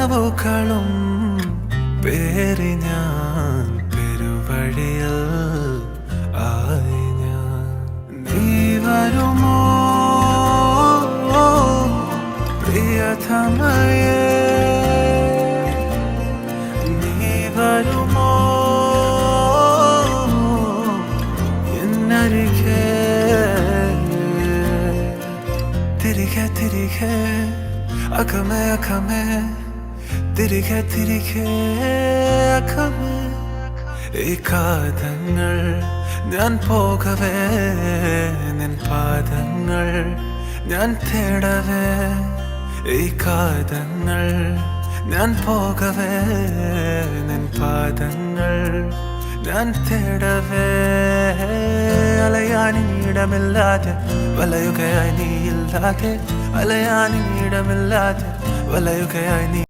കനവുകളും പേറി ഞാൻ പെരുവഴിയിൽ ആയി ഞാൻ. നീ വരുമോ പ്രിയതമയേ, നീ വരുമോ എന്നരികെ തിരികെ തിരികെ അകമേ അകമേ തിരികെ തിരികെ അകമേ. ഈ കാതങ്ങൾ ഞാൻ പോകവേ, നിൻ പാദങ്ങൾ ഞാൻ തേടവേ. ഈ കാതങ്ങൾ ഞാൻ പോകവേ, നിൻ പാദങ്ങൾ ഞാൻ തേടവേ. അലയാനിടമില്ലാതെ വലയുകയായി നീ ഇല്ലാതെ, അലയാനിടമില്ലാതെ വലയുകയായി നീ.